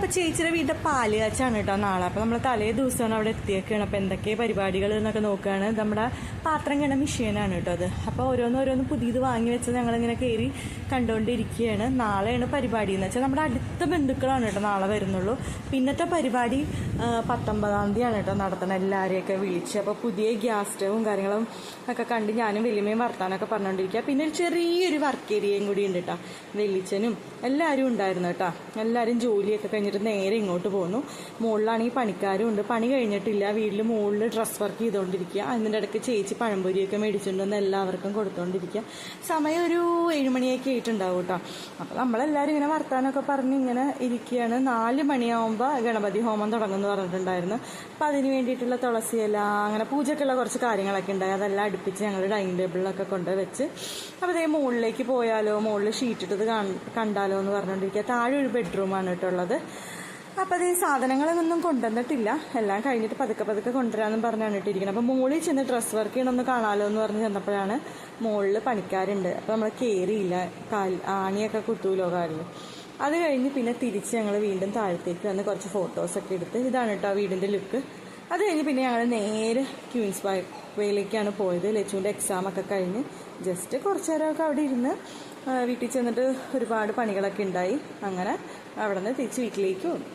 അപ്പോൾ ചേച്ചിയുടെ വീട്ടിൽ പാല് കാച്ചാണ് കേട്ടോ നാളെ. അപ്പോൾ നമ്മൾ തലേ ദിവസമാണ് അവിടെ എത്തിയേക്കാണ്. അപ്പോൾ എന്തൊക്കെ പരിപാടികൾ എന്നൊക്കെ നോക്കുകയാണ്. നമ്മുടെ പാത്രം കിണ മെഷീനാണ് കേട്ടോ അത്. അപ്പോൾ ഓരോന്ന് പുതിയത് വാങ്ങി വെച്ച് ഞങ്ങളിങ്ങനെ കയറി കണ്ടുകൊണ്ടിരിക്കുകയാണ്. നാളെയാണ് പരിപാടി എന്ന് വെച്ചാൽ നമ്മുടെ അടുത്ത ബന്ധുക്കളാണ് കേട്ടോ നാളെ വരുന്നുള്ളൂ. പിന്നത്തെ പരിപാടി 19-ാം തീയതിയാണ് കേട്ടോ നടത്തണം. എല്ലാവരെയൊക്കെ വിളിച്ച് അപ്പോൾ പുതിയ ഗ്യാസ് സ്റ്റവും കാര്യങ്ങളും ഒക്കെ കണ്ട് ഞാനും വലിയമ്മയും വർത്താനൊക്കെ പറഞ്ഞുകൊണ്ടിരിക്കുക. പിന്നെ ഒരു ചെറിയൊരു വർക്ക് ഏരിയയും കൂടി ഉണ്ട് കേട്ടോ. വെള്ളിച്ചനും എല്ലാവരും ഉണ്ടായിരുന്നു കേട്ടോ. എല്ലാവരും ജോലിയൊക്കെ കഴിഞ്ഞിട്ട് നേരെ ഇങ്ങോട്ട് പോകുന്നു. മുകളിലാണെങ്കിൽ പണിക്കാരും ഉണ്ട്. പണി കഴിഞ്ഞിട്ടില്ല. വീട്ടിൽ മുകളിൽ ഡ്രസ് വർക്ക് ചെയ്തുകൊണ്ടിരിക്കുക. അതിൻ്റെ ഇടയ്ക്ക് ചേച്ചി പഴംപൊരിയൊക്കെ മേടിച്ചിട്ടുണ്ടെന്ന് എല്ലാവർക്കും കൊടുത്തുകൊണ്ടിരിക്കുക. സമയം ഒരു 7 മണിയൊക്കെ ആയിട്ടുണ്ടാവും കേട്ടോ. അപ്പോൾ നമ്മളെല്ലാവരും ഇങ്ങനെ വർത്താനമൊക്കെ പറഞ്ഞ് ഇങ്ങനെ ഇരിക്കുകയാണ്. 4 മണിയാവുമ്പോൾ ഗണപതി ഹോമം തുടങ്ങുമെന്ന് പറഞ്ഞിട്ടുണ്ടായിരുന്നു. അപ്പോൾ അതിന് വേണ്ടിയിട്ടുള്ള തുളസിയില അങ്ങനെ പൂജയ്ക്കുള്ള കുറച്ച് കാര്യങ്ങളൊക്കെ ഉണ്ടായി. അതെല്ലാം അടുപ്പിച്ച് ഞങ്ങൾ ഡൈനിങ് ടേബിളിലൊക്കെ കൊണ്ടുവച്ച് അപ്പോൾ അതേ മുകളിലേക്ക് പോയാലോ, മുകളിൽ ഷീറ്റ് ഇട്ടത് കണ്ടാലോ എന്ന് പറഞ്ഞുകൊണ്ടിരിക്കുക. താഴെ ഒരു ബെഡ്റൂമാണ് കേട്ടോ ഉള്ളത്. അപ്പോൾ അതേ സാധനങ്ങളൊന്നും കൊണ്ടുവന്നിട്ടില്ല. എല്ലാം കഴിഞ്ഞിട്ട് പതുക്കെ കൊണ്ടുവരാമെന്നും പറഞ്ഞാണ് ഇട്ടിരിക്കുന്നത്. അപ്പോൾ മുകളിൽ ചെന്ന് ഡ്രസ് വർക്ക് ചെയ്യണമെന്ന് കാണാമല്ലോ എന്ന് പറഞ്ഞ് ചെന്നപ്പോഴാണ് മുകളിൽ പണിക്കാരുണ്ട്. അപ്പോൾ നമ്മൾ കയറിയില്ല. ആണിയൊക്കെ കുത്തൂലോ കാലിൽ. അത് കഴിഞ്ഞ് പിന്നെ തിരിച്ച് ഞങ്ങൾ വീണ്ടും താഴത്തേക്ക് വന്ന് കുറച്ച് ഫോട്ടോസൊക്കെ എടുത്ത് ഇതാണ് കേട്ടോ വീടിൻ്റെ ലുക്ക്. അത് കഴിഞ്ഞ് പിന്നെ ഞങ്ങൾ നേരെ ക്യൂൻസ് വേയിലേക്കാണ് പോയത്. ലച്ചുവിൻ്റെ എക്സാമൊക്കെ കഴിഞ്ഞ് ജസ്റ്റ് കുറച്ച് നേരമൊക്കെ അവിടെ ഇരുന്ന് വീട്ടിൽ ചെന്നിട്ട് ഒരുപാട് പണികളൊക്കെ ഉണ്ടായി. അങ്ങനെ അവിടെ നിന്ന് തിരിച്ച് വീട്ടിലേക്ക് വന്നു.